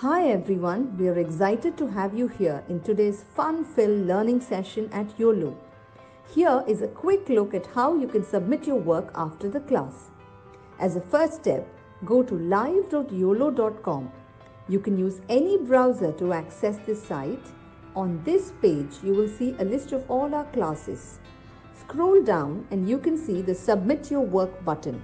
Hi everyone, we are excited to have you here in today's fun-filled learning session at Uolo. Here is a quick look at how you can submit your work after the class. As a first step, go to live.uolo.com. You can use any browser to access this site. On this page, you will see a list of all our classes. Scroll down and you can see the Submit Your Work button.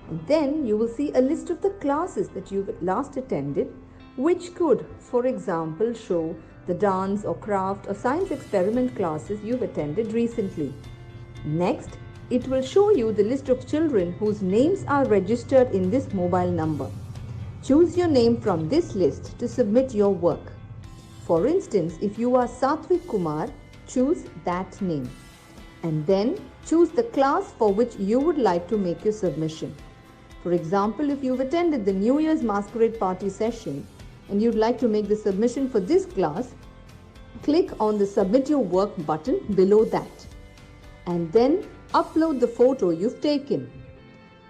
And then you will see a list of the classes that you've last attended, which could, for example, show the dance or craft or science experiment classes you've attended recently. Next, it will show you the list of children whose names are registered in this mobile number. Choose your name from this list to submit your work. For instance, if you are Satvik Kumar, choose that name. And then choose the class for which you would like to make your submission. For example, if you've attended the New Year's Masquerade Party session and you'd like to make the submission for this class, click on the Submit Your Work button below that. And then upload the photo you've taken.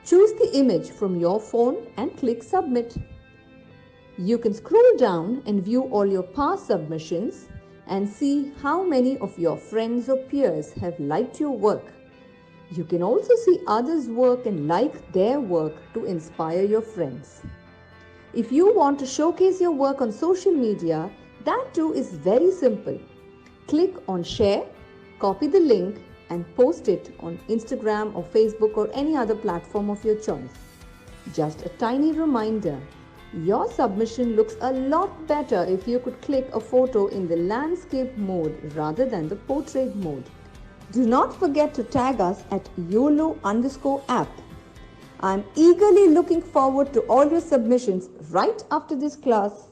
Choose the image from your phone and click Submit. You can scroll down and view all your past submissions and see how many of your friends or peers have liked your work. You can also see others' work and like their work to inspire your friends. If you want to showcase your work on social media, that too is very simple. Click on Share, copy the link and post it on Instagram or Facebook or any other platform of your choice. Just a tiny reminder, your submission looks a lot better if you could click a photo in the landscape mode rather than the portrait mode. Do not forget to tag us at YOLO_app. I'm eagerly looking forward to all your submissions right after this class.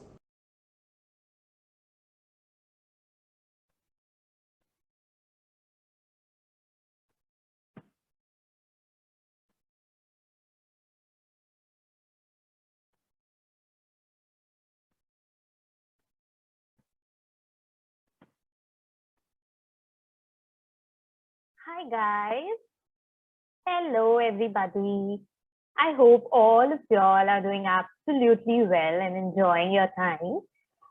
Hi guys. Hello everybody. I hope all of y'all are doing absolutely well and enjoying your time.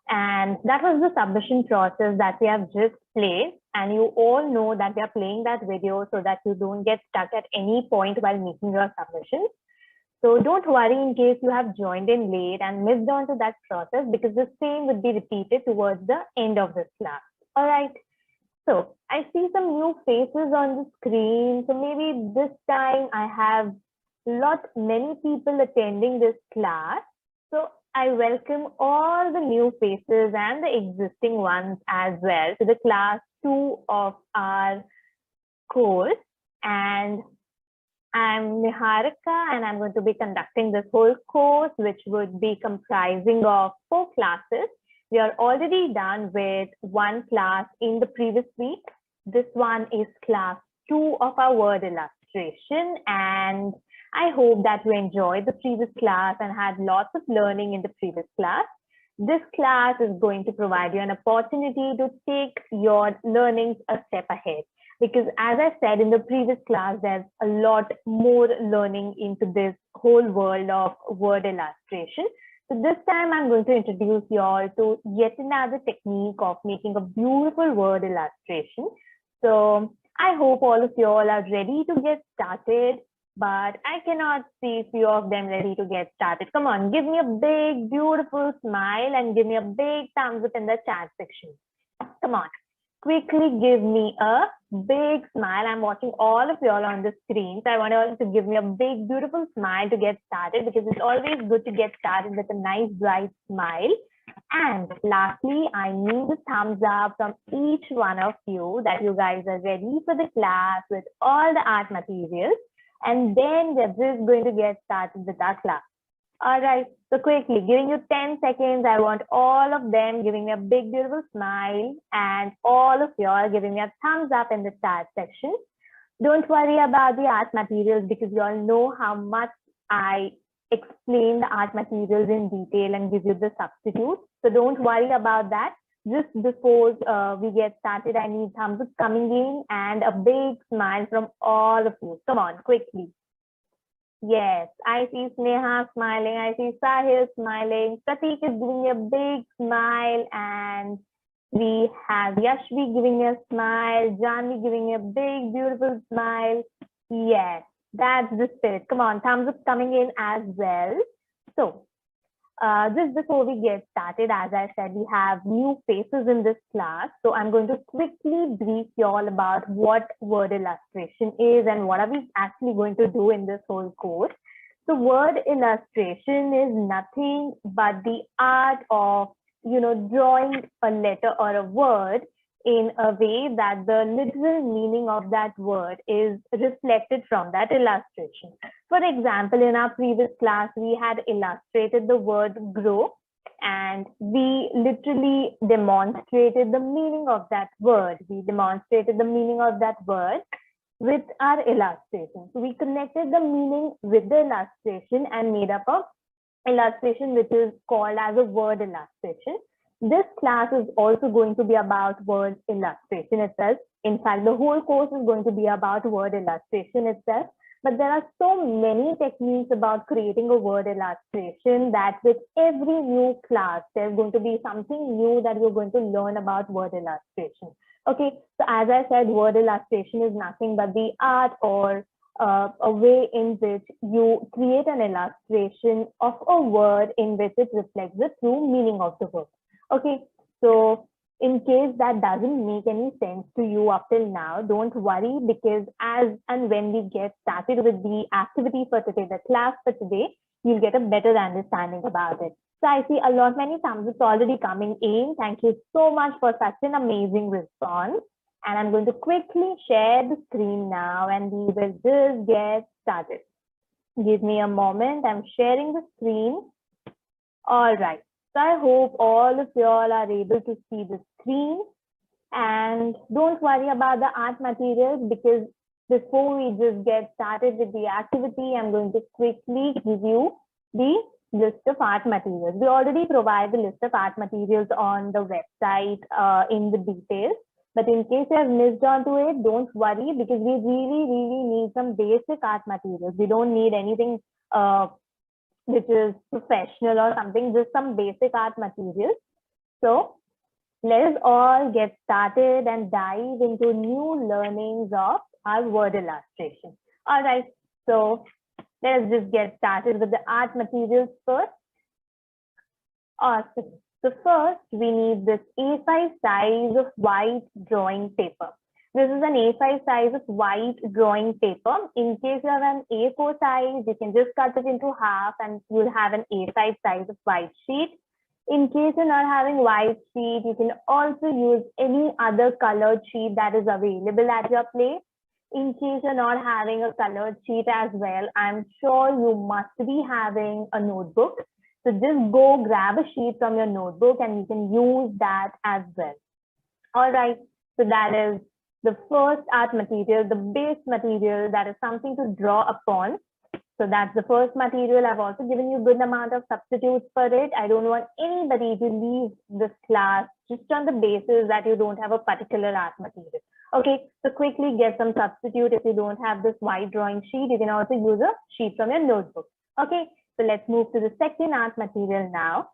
And that was the submission process that we have just played. And you all know that we are playing that video so that you don't get stuck at any point while making your submissions. So don't worry in case you have joined in late and missed on to that process, because the same would be repeated towards the end of this class. All right. So I see some new faces on the screen. So maybe this time I have many people attending this class. So I welcome all the new faces and the existing ones as well to the class 2 of our course. And I'm Niharika, and I'm going to be conducting this whole course, which would be comprising of 4 classes. We are already done with 1 class in the previous week. This one is class 2 of our word illustration, and I hope that you enjoyed the previous class and had lots of learning in the previous class. This class is going to provide you an opportunity to take your learnings a step ahead, because as I said in the previous class, there's a lot more learning into this whole world of word illustration. So this time I'm going to introduce you all to yet another technique of making a beautiful word illustration. So I hope all of you all are ready to get started, but I cannot see few of them ready to get started. Come on, give me a big, beautiful smile and give me a big thumbs up in the chat section. Come on, quickly give me a big smile. I'm watching all of you all on the screen. So I want you all to give me a big, beautiful smile to get started, because it's always good to get started with a nice, bright smile. And lastly, I need a thumbs up from each one of you that you guys are ready for the class with all the art materials. And then we're just going to get started with our class. All right, so quickly, giving you 10 seconds. I want all of them giving me a big, beautiful smile, and all of you all giving me a thumbs up in the chat section. Don't worry about the art materials, because you all know how much I explain the art materials in detail and give you the substitutes. So don't worry about that. Just before we get started, I need thumbs up coming in and a big smile from all of you. Come on, quickly. Yes, I see Sneha smiling. I see Sahil smiling. Pratik is giving a big smile, and we have Yashvi giving a smile. Janvi giving a big, beautiful smile. Yes, that's the spirit. Come on, thumbs up coming in as well. So, just before we get started, as I said, we have new faces in this class. So I'm going to quickly brief you all about what word illustration is and what are we actually going to do in this whole course. So word illustration is nothing but the art of, drawing a letter or a word in a way that the literal meaning of that word is reflected from that illustration. For example, in our previous class, we had illustrated the word grow, and we literally demonstrated the meaning of that word. We demonstrated the meaning of that word with our illustration. So we connected the meaning with the illustration and made up a illustration which is called as a word illustration. This class is also going to be about word illustration itself. In fact, the whole course is going to be about word illustration itself. But there are so many techniques about creating a word illustration that with every new class, there's going to be something new that you're going to learn about word illustration. Okay, so as I said, word illustration is nothing but the art or a way in which you create an illustration of a word in which it reflects the true meaning of the word. Okay, so in case that doesn't make any sense to you up till now, don't worry, because as and when we get started with the activity for today, the class for today, you'll get a better understanding about it. So I see a lot many thumbs up already coming in. Thank you so much for such an amazing response. And I'm going to quickly share the screen now and we will just get started. Give me a moment. I'm sharing the screen. All right. So I hope all of you all are able to see the screen. And don't worry about the art materials, because before we just get started with the activity, I'm going to quickly give you the list of art materials. We already provide the list of art materials on the website in the details. But in case you have missed onto it, don't worry, because we really need some basic art materials. We don't need anything which is professional or something, just some basic art materials. So let us all get started and dive into new learnings of our word illustration. All right, so let us just get started with the art materials first. Awesome. So first, we need this A5 size of white drawing paper. This is an A5 size of white drawing paper. In case you have an A4 size, you can just cut it into half and you'll have an A5 size of white sheet. In case you're not having white sheet, you can also use any other colored sheet that is available at your place. In case you're not having a colored sheet as well, I'm sure you must be having a notebook. So just go grab a sheet from your notebook and you can use that as well. All right, so that is the first art material, the base material, that is something to draw upon. So that's the first material. I've also given you a good amount of substitutes for it. I don't want anybody to leave this class just on the basis that you don't have a particular art material. Okay, so quickly get some substitute. If you don't have this white drawing sheet, you can also use a sheet from your notebook. Okay, so let's move to the second art material now.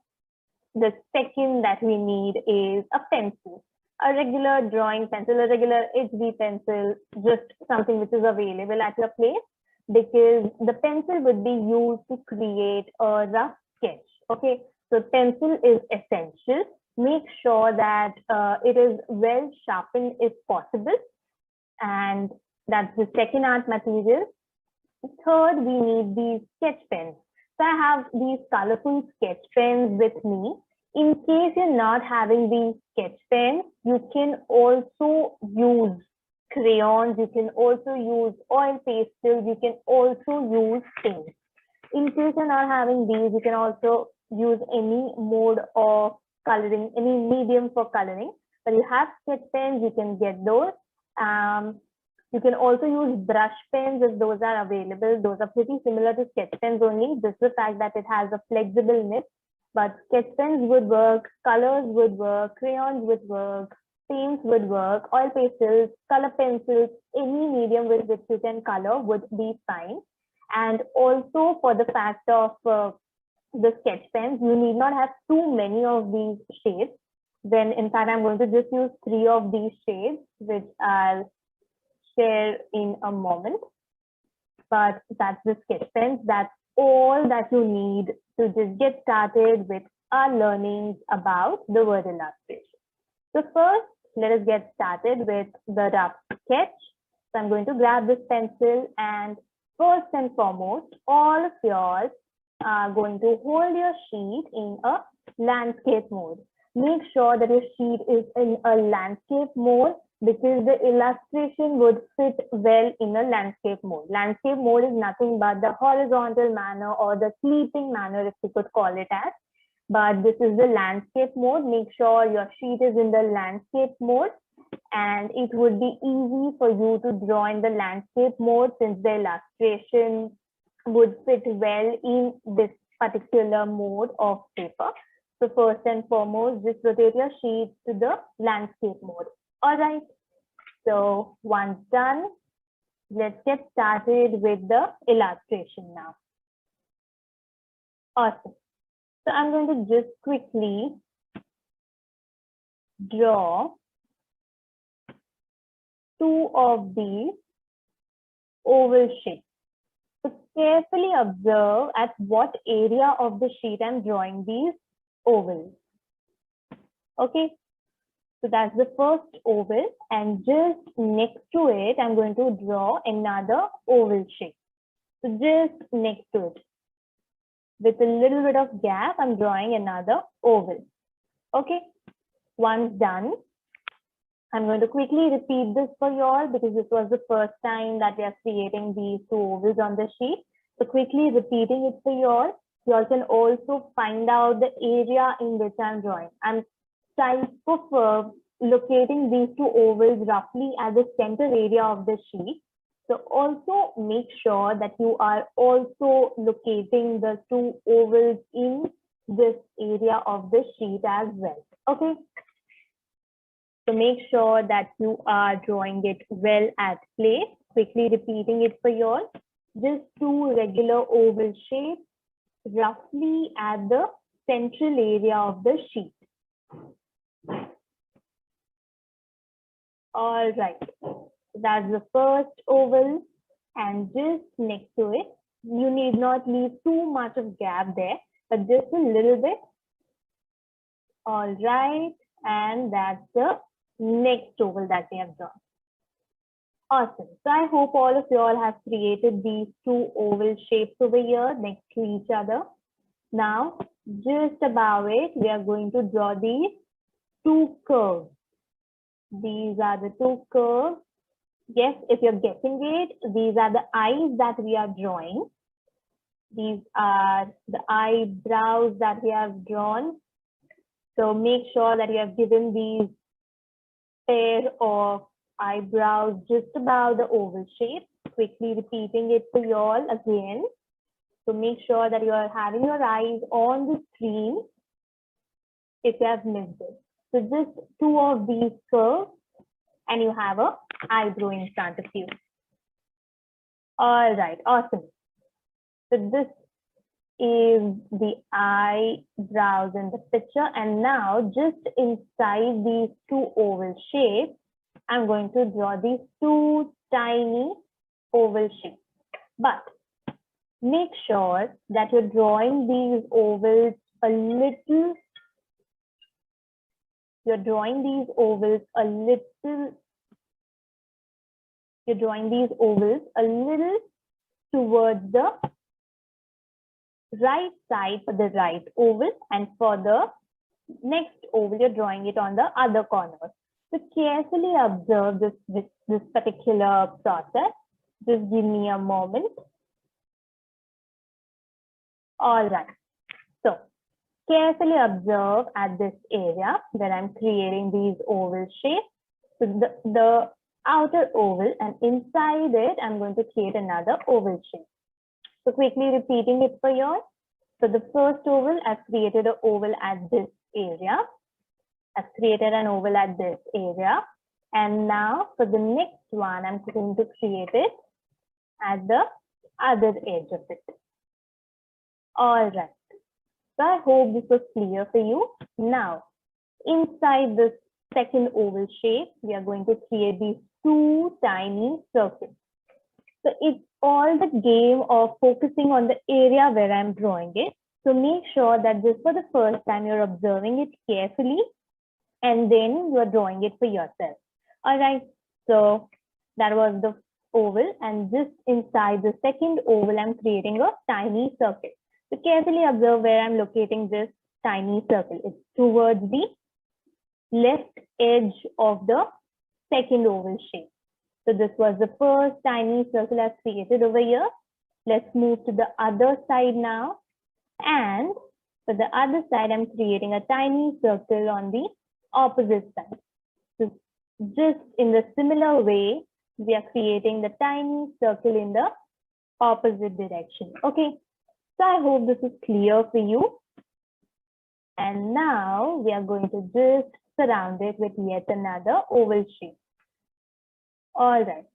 The second that we need is a pencil. A regular drawing pencil, a regular HB pencil, just something which is available at your place, because the pencil would be used to create a rough sketch. Okay, so pencil is essential. Make sure that it is well sharpened if possible. And that's the second art material. Third, we need these sketch pens. So I have these colorful sketch pens with me. In case you're not having these sketch pens, you can also use crayons, you can also use oil pastels, you can also use paint. In case you're not having these, you can also use any mode of coloring, any medium for coloring. But you have sketch pens, you can get those. You can also use brush pens if those are available. Those are pretty similar to sketch pens only. Just the fact that it has a flexible nib. But sketch pens would work, colors would work, crayons would work, paints would work, oil pastels, color pencils, any medium with which you can color would be fine. And also for the fact of the sketch pens, you need not have too many of these shades. Then in fact, I'm going to just use 3 of these shades, which I'll share in a moment. But that's the sketch pens. That's all that you need to just get started with our learnings about the word illustration. So first, let us get started with the rough sketch. So I'm going to grab this pencil, and first and foremost, all of yours are going to hold your sheet in a landscape mode. Make sure that your sheet is in a landscape mode, because the illustration would fit well in a landscape mode. Landscape mode is nothing but the horizontal manner or the sleeping manner, if you could call it as. But this is the landscape mode. Make sure your sheet is in the landscape mode, and it would be easy for you to draw in the landscape mode, since the illustration would fit well in this particular mode of paper. So first and foremost, just rotate your sheet to the landscape mode. All right. So once done, let's get started with the illustration now. Awesome. So I'm going to just quickly draw 2 of these oval shapes. So carefully observe at what area of the sheet I'm drawing these ovals. Okay, so that's the first oval, and just next to it, I'm going to draw another oval shape. So just next to it, with a little bit of gap, I'm drawing another oval. Okay, once done, I'm going to quickly repeat this for you all, because this was the first time that we are creating these 2 ovals on the sheet. So quickly repeating it for you all. You all can also find out the area in which I'm drawing. I'm trying to locating these 2 ovals roughly at the center area of the sheet. So also make sure that you are also locating the 2 ovals in this area of the sheet as well. Okay. So make sure that you are drawing it well at place. Quickly repeating it for you all. Just 2 regular oval shapes roughly at the central area of the sheet. All right, that's the first oval, and just next to it, you need not leave too much of gap there, but just a little bit. All right, and that's the next oval that we have drawn. Awesome. So I hope all of you all have created these 2 oval shapes over here next to each other. Now, just above it, we are going to draw these 2 curves. These are the 2 curves. Yes, if you're getting it, these are the eyes that we are drawing. These are the eyebrows that we have drawn. So make sure that you have given these pair of eyebrows just above the oval shape. Quickly repeating it for you all again. So make sure that you are having your eyes on the screen if you have missed it. So just 2 of these curves, and you have a eyebrow in front of you. All right, awesome. So this is the eyebrows in the picture, and now just inside these 2 oval shapes, I'm going to draw these 2 tiny oval shapes. But make sure that you're drawing these ovals a little. You're drawing these ovals a little. You're drawing these ovals a little towards the right side for the right oval, and for the next oval, you're drawing it on the other corner. So carefully observe this particular process. Just give me a moment. All right. So carefully observe at this area where I'm creating these oval shapes. So the outer oval, and inside it, I'm going to create another oval shape. So quickly repeating it for you. So the first oval, I've created an oval at this area. I've created an oval at this area. And now for the next one, I'm going to create it at the other edge of it. All right. So I hope this was clear for you. Now, inside this second oval shape, we are going to create these two tiny circles. So it's all the game of focusing on the area where I'm drawing it. So make sure that this for the first time you're observing it carefully and then you're drawing it for yourself. All right. So that was the oval, and just inside the second oval, I'm creating a tiny circle. So carefully observe where I'm locating this tiny circle. It's towards the left edge of the second oval shape. So this was the first tiny circle I've created over here. Let's move to the other side now. And for the other side, I'm creating a tiny circle on the opposite side. So just in the similar way, we are creating the tiny circle in the opposite direction. Okay, so I hope this is clear for you. And now we are going to just surround it with yet another oval shape. All right.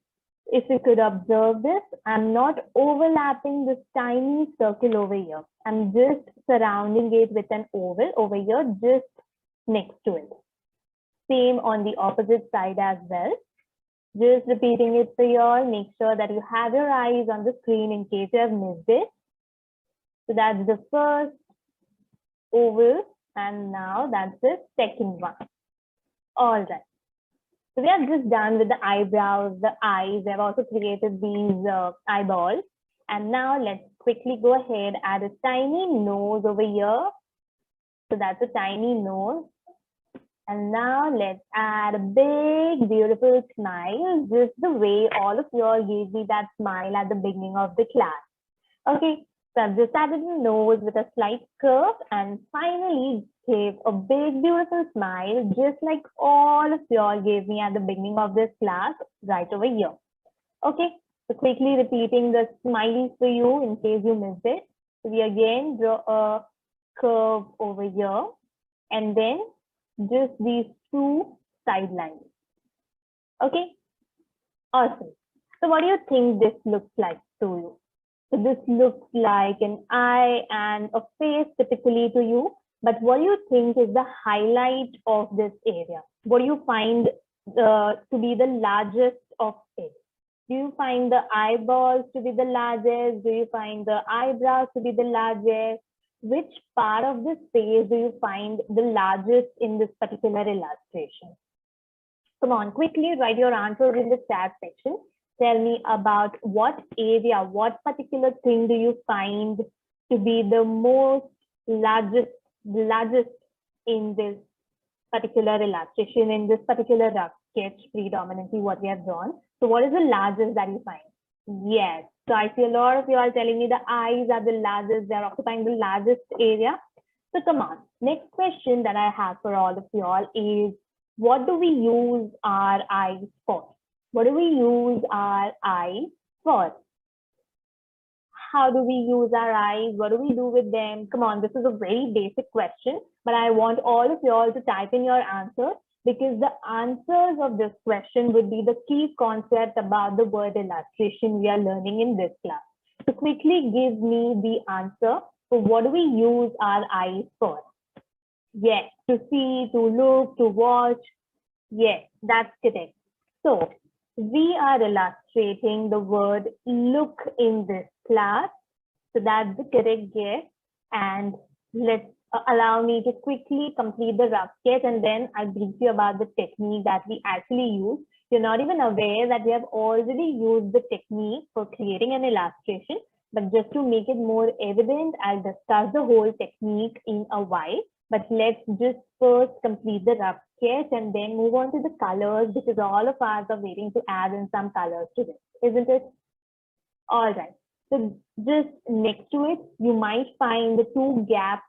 If you could observe this, I'm not overlapping this tiny circle over here. I'm just surrounding it with an oval over here, just next to it. Same on the opposite side as well. Just repeating it for you all. Make sure that you have your eyes on the screen in case you have missed it. So that's the first oval, and now that's the second one. All right. So we are just done with the eyebrows, the eyes. We have also created these eyeballs. And now let's quickly go ahead, add a tiny nose over here. So that's a tiny nose. And now let's add a big, beautiful smile, just the way all of you all gave me that smile at the beginning of the class. Okay, so I've just added a nose with a slight curve and finally gave a big, beautiful smile, just like all of you all gave me at the beginning of this class, right over here. Okay, so quickly repeating the smiley for you in case you missed it. So we again draw a curve over here and then just these two side lines. Okay, awesome. So what do you think this looks like to you? So this looks like an eye and a face typically to you, but what do you think is the highlight of this area? What do you find to be the largest of it? Do you find the eyeballs to be the largest? Do you find the eyebrows to be the largest? Which part of this face do you find the largest in this particular illustration? Come on, quickly write your answers in the chat section. Tell me about what area, what particular thing do you find to be the most largest in this particular illustration, in this particular rough sketch, predominantly what we have drawn. So what is the largest that you find? Yes. So I see a lot of you are telling me the eyes are the largest, they're occupying the largest area. So come on, next question that I have for all of you all is, what do we use our eyes for? What do we use our eyes for? How do we use our eyes? What do we do with them? Come on, this is a very basic question, but I want all of you all to type in your answers, because the answers of this question would be the key concept about the word illustration we are learning in this class. So quickly give me the answer for what do we use our eyes for? Yes, to see, to look, to watch. Yes, that's correct. So we are illustrating the word look in this class. So that's the correct guess. And let's allow me to quickly complete the rough sketch, and then I'll brief you about the technique that we actually use. You're not even aware that we have already used the technique for creating an illustration, but just to make it more evident, I'll discuss the whole technique in a while. But let's just first complete the rough sketch and then move on to the colors, because all of us are waiting to add in some colors to this, isn't it? All right. So just next to it, you might find the two gaps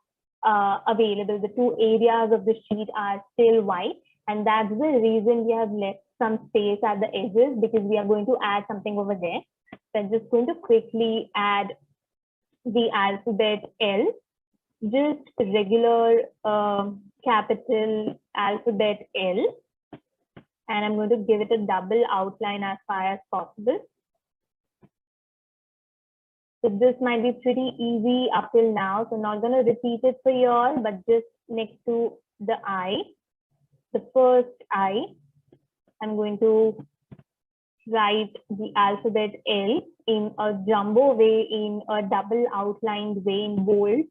available. The two areas of the sheet are still white, and that's the reason we have left some space at the edges, because we are going to add something over there. So I'm just going to quickly add the alphabet L, just regular capital alphabet L, and I'm going to give it a double outline as far as possible. So this might be pretty easy up till now. So I'm not going to repeat it for you all, but just next to the I, the first I, I'm going to write the alphabet L in a jumbo way, in a double outlined way, in bold,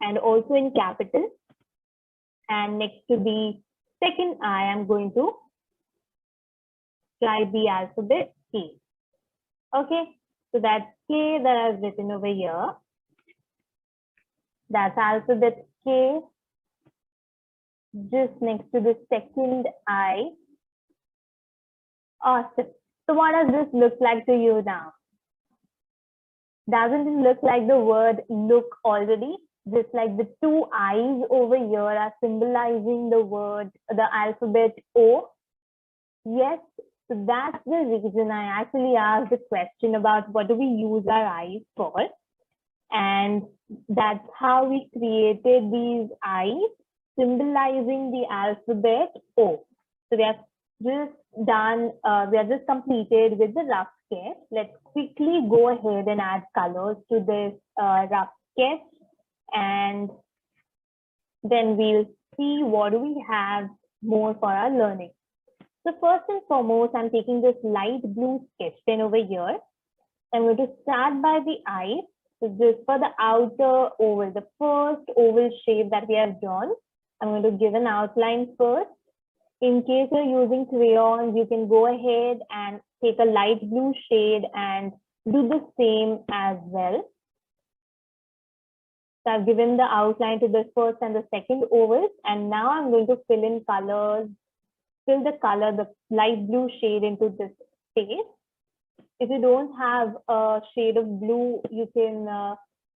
and also in capital. And next to the second I, I'm going to write the alphabet K. Okay, so that's K that I've written over here. That's alphabet K just next to the second I. Awesome. So what does this look like to you now? Doesn't it look like the word look already? Just like the two eyes over here are symbolizing the word, the alphabet O. Yes, so that's the reason I actually asked the question about what do we use our eyes for. And that's how we created these eyes symbolizing the alphabet O. So we have just done, we have just completed with the rough sketch. Let's quickly go ahead and add colors to this rough sketch, and then we'll see what do we have more for our learning. So first and foremost, I'm taking this light blue sketch pen over here. I'm going to start by the eyes. So just for the outer oval, the first oval shape that we have drawn, I'm going to give an outline first. In case you're using crayons, you can go ahead and take a light blue shade and do the same as well. So I've given the outline to the first and the second ovals, and now I'm going to fill in colors, fill the color, the light blue shade into this space. If you don't have a shade of blue, you can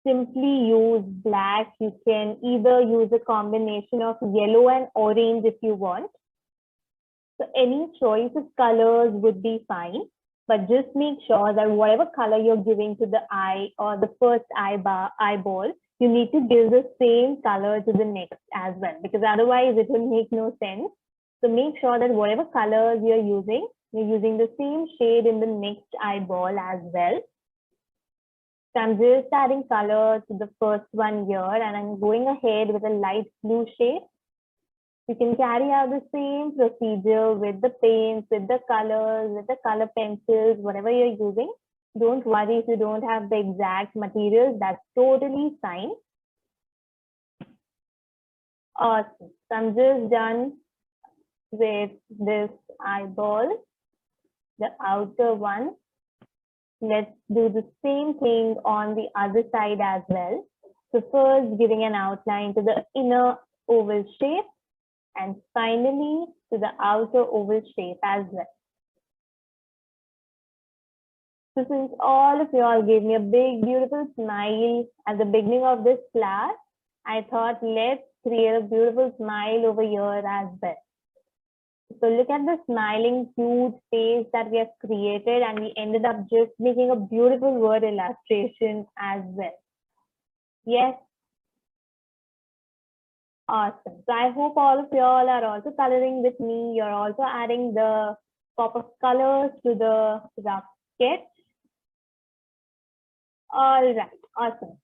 simply use black. You can either use a combination of yellow and orange if you want. So any choice of colors would be fine, but just make sure that whatever color you're giving to the eye or the first eyeball, you need to give the same color to the next as well, because otherwise it will make no sense. So make sure that whatever colors you're using the same shade in the next eyeball as well. So I'm just adding color to the first one here, and I'm going ahead with a light blue shade. You can carry out the same procedure with the paints, with the colors, with the color pencils, whatever you're using. Don't worry if you don't have the exact materials, that's totally fine. Awesome. So I'm just done with this eyeball, the outer one. Let's do the same thing on the other side as well. So first giving an outline to the inner oval shape, and finally to the outer oval shape as well. So since all of you all gave me a big beautiful smile at the beginning of this class, I thought let's create a beautiful smile over here as well. So look at the smiling cute face that we have created, and we ended up just making a beautiful word illustration as well. Yes. Awesome. So I hope all of you all are also coloring with me. You're also adding the pop of colors to the rough sketch. All right. Awesome.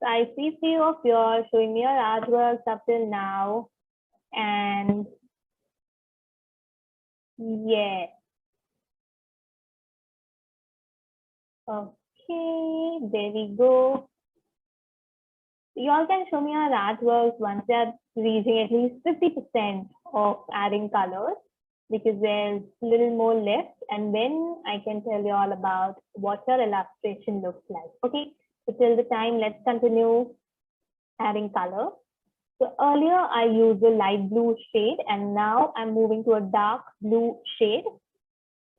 So I see few of you all showing me your artworks up till now. And yeah. Okay, there we go. You all can show me your artworks once they are reaching at least 50% of adding colors, because there's a little more left, and then I can tell you all about what your illustration looks like. Okay, so till the time, let's continue adding color. So earlier I used a light blue shade, and now I'm moving to a dark blue shade.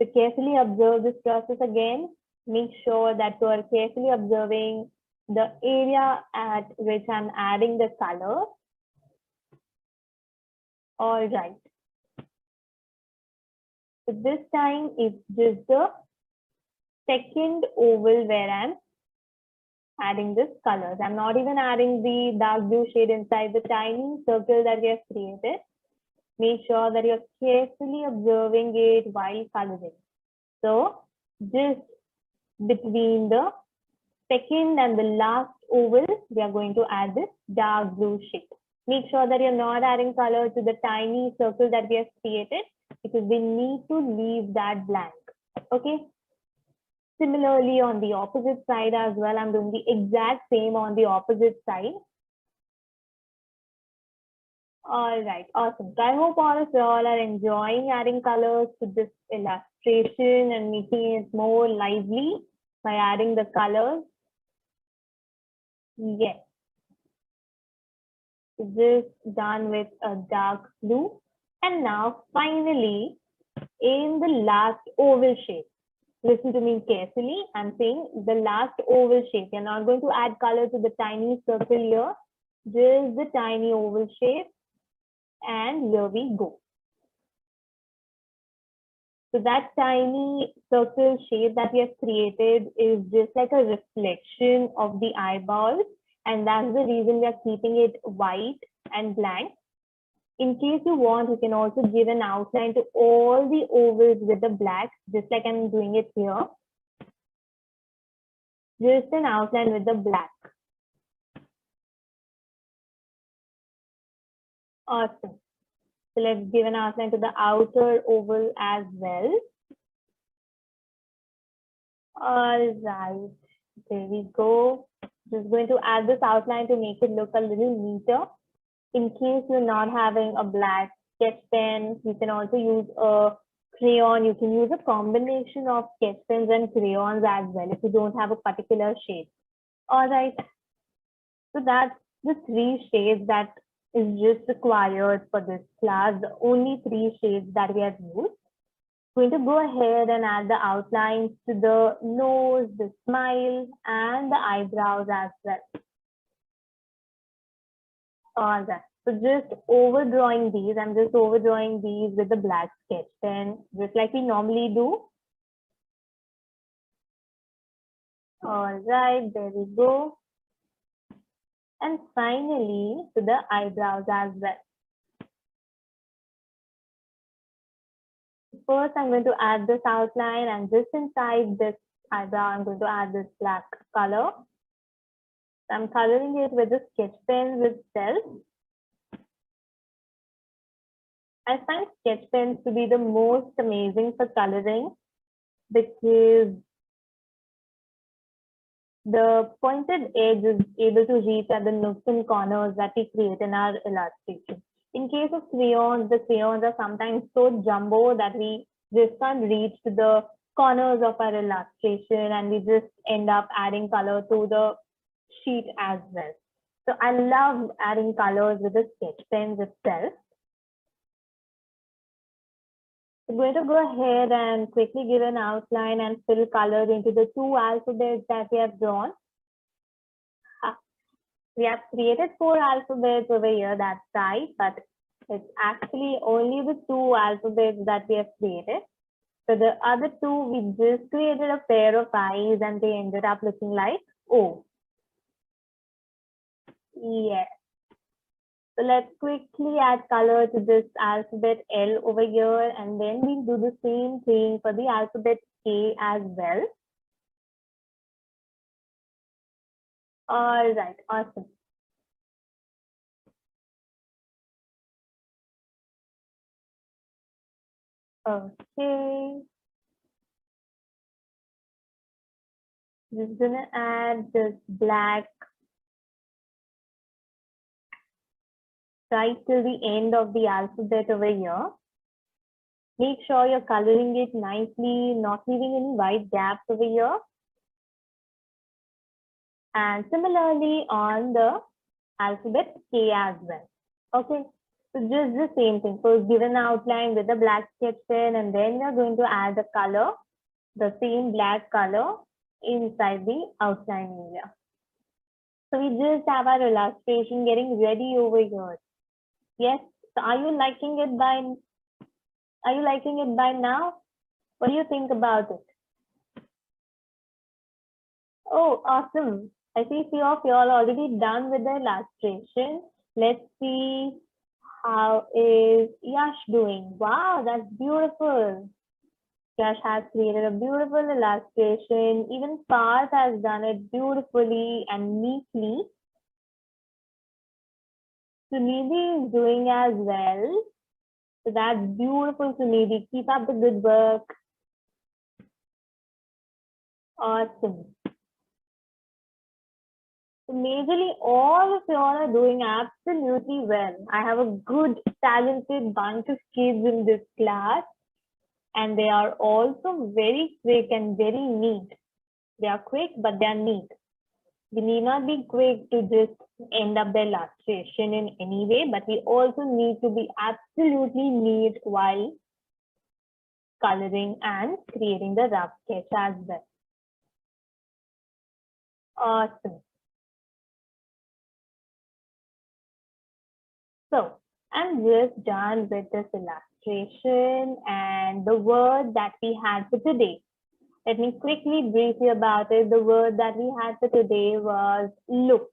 So carefully observe this process again. Make sure that you are carefully observing the area at which I'm adding the color. All right. So this time it's just the second oval where I'm adding this colors. I'm not even adding the dark blue shade inside the tiny circle that we have created. Make sure that you're carefully observing it while coloring. So just between the second and the last oval, we are going to add this dark blue shade. Make sure that you're not adding color to the tiny circle that we have created because we need to leave that blank. Okay. Similarly, on the opposite side as well, I'm doing the exact same on the opposite side. All right, awesome. So I hope all of y'all are enjoying adding colors to this illustration and making it more lively by adding the colors. Yes. This done with a dark blue. And now finally, in the last oval shape. Listen to me carefully. I'm saying the last oval shape. You're not going to add color to the tiny circle here. Just the tiny oval shape. And here we go. So that tiny circle shape that we have created is just like a reflection of the eyeballs. And that's the reason we are keeping it white and blank. In case you want, you can also give an outline to all the ovals with the black, just like I'm doing it here. Just an outline with the black. Awesome. So let's give an outline to the outer oval as well. All right, there we go. Just going to add this outline to make it look a little neater. In case you're not having a black sketch pen, you can also use a crayon. You can use a combination of sketch pens and crayons as well if you don't have a particular shade. All right. So that's the 3 shades that is just required for this class. The only 3 shades that we have used. Going to go ahead and add the outlines to the nose, the smile, and the eyebrows as well. All right. So just overdrawing these. I'm just overdrawing these with the black sketch pen, just like we normally do. All right, there we go. And finally, to the eyebrows as well. First, I'm going to add this outline, and just inside this eyebrow, I'm going to add this black color. I'm coloring it with the sketch pen itself. I find sketch pens to be the most amazing for coloring because the pointed edge is able to reach at the nooks and corners that we create in our illustration. In case of crayons, the crayons are sometimes so jumbo that we just can't reach to the corners of our illustration, and we just end up adding color to the sheet as well. So I love adding colors with the sketch pens itself. I'm going to go ahead and quickly give an outline and fill color into the 2 alphabets that we have drawn. We have created 4 alphabets over here, that's right, but it's actually only the 2 alphabets that we have created. So the other 2, we just created a pair of eyes and they ended up looking like O. Yes. So let's quickly add color to this alphabet L over here, and then we'll do the same thing for the alphabet K as well. All right, awesome. Okay. Just gonna add this black right till the end of the alphabet over here. Make sure you're coloring it nicely, not leaving any white gaps over here. And similarly on the alphabet K as well. Okay, so just the same thing. So give an outline with a black sketch pen, and then you're going to add the color, the same black color inside the outline area. So we just have our illustration getting ready over here. Yes, so are you liking it by now? What do you think about it? Oh, awesome. I see few of you all already done with the illustration. Let's see how is Yash doing. Wow, that's beautiful. Yash has created a beautiful illustration. Even Parth has done it beautifully and neatly. Sunidhi is doing as well. So that's beautiful, Sunidhi. Keep up the good work. Awesome. So majorly, all of you all are doing absolutely well. I have a good, talented bunch of kids in this class, and they are also very quick and very neat. They are quick, but they are neat. We need not be quick to just end up the illustration in any way, but we also need to be absolutely neat while coloring and creating the rough sketch as well. Awesome. So I'm just done with this illustration and the word that we had for today. Let me quickly brief you about it. The word that we had for today was look.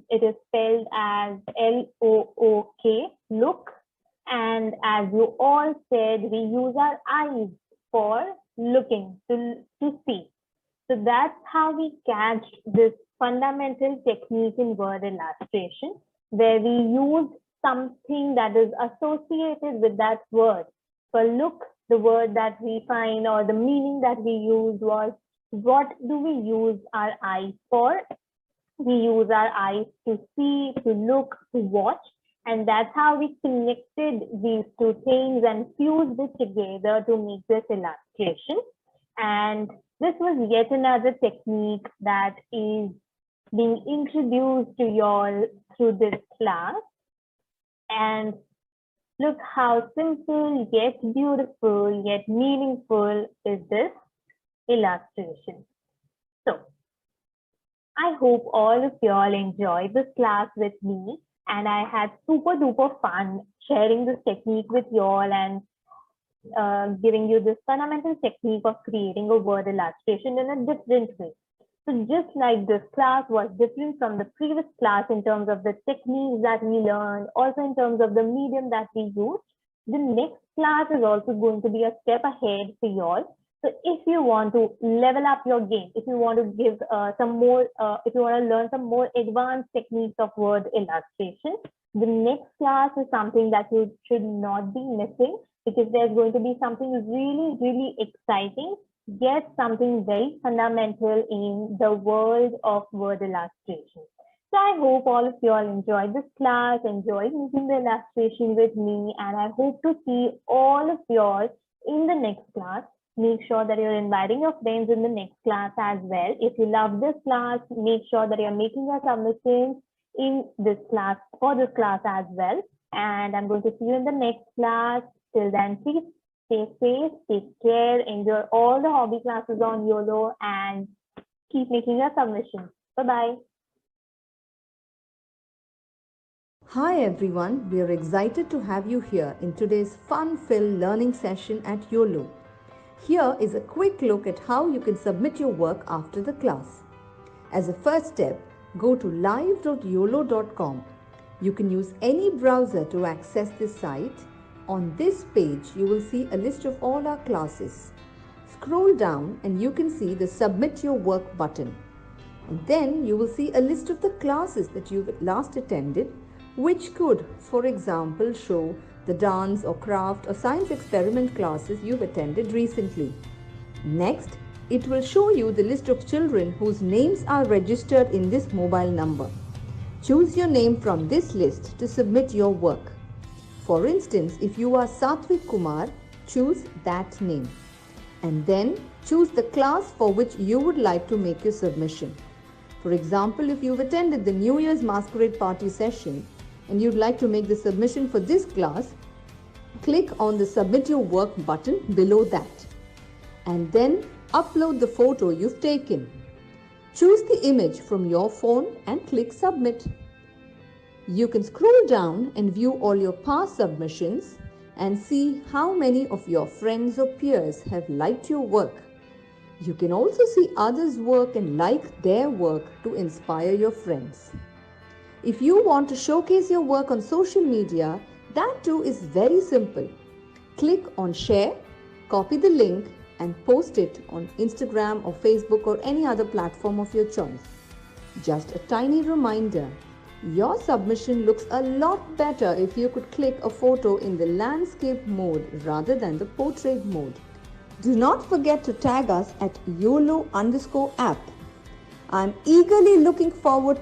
It is spelled as L-O-O-K, look. And as you all said, we use our eyes for looking, to see. So that's how we catch this fundamental technique in word illustration, where we use something that is associated with that word. For look, the word that we find or the meaning that we used was, what do we use our eyes for? We use our eyes to see, to look, to watch. And that's how we connected these two things and fused it together to make this illustration. And this was yet another technique that is being introduced to you all through this class. And look how simple, yet beautiful, yet meaningful is this illustration. So I hope all of you all enjoyed this class with me, and I had super duper fun sharing this technique with you all and giving you this fundamental technique of creating a word illustration in a different way. So just like this class was different from the previous class in terms of the techniques that we learned, also in terms of the medium that we used, the next class is also going to be a step ahead for you all. So if you want to level up your game, if you want to give some more, if you want to learn some more advanced techniques of word illustration, the next class is something that you should not be missing, because there's going to be something really, really exciting, yet something very fundamental in the world of word illustration. So I hope all of you all enjoyed this class, enjoyed making the illustration with me, and I hope to see all of you all in the next class. Make sure that you're inviting your friends in the next class as well. If you love this class, make sure that you're making your submissions in this class, for this class as well. And I'm going to see you in the next class. Till then, please stay safe, take care, enjoy all the hobby classes on Uolo, and keep making your submissions. Bye-bye. Hi everyone, we are excited to have you here in today's fun-filled learning session at Uolo. Here is a quick look at how you can submit your work after the class. As a first step, go to live.uolo.com. You can use any browser to access this site. On this page, you will see a list of all our classes. Scroll down and you can see the Submit Your Work button. And then you will see a list of the classes that you've last attended, which could, for example, show the dance or craft or science experiment classes you've attended recently. Next, it will show you the list of children whose names are registered in this mobile number. Choose your name from this list to submit your work. For instance, if you are Satvik Kumar, choose that name. And then choose the class for which you would like to make your submission. For example, if you've attended the New Year's Masquerade Party session and you'd like to make the submission for this class, click on the Submit Your Work button below that. And then upload the photo you've taken. Choose the image from your phone and click Submit. You can scroll down and view all your past submissions and see how many of your friends or peers have liked your work. You can also see others' work and like their work to inspire your friends. If you want to showcase your work on social media, that too is very simple. Click on Share Copy the link and post it on Instagram or Facebook or any other platform of your choice. Just a tiny reminder, your submission looks a lot better if you could click a photo in the landscape mode rather than the portrait mode. Do not forget to tag us at Uolo_app. I'm eagerly looking forward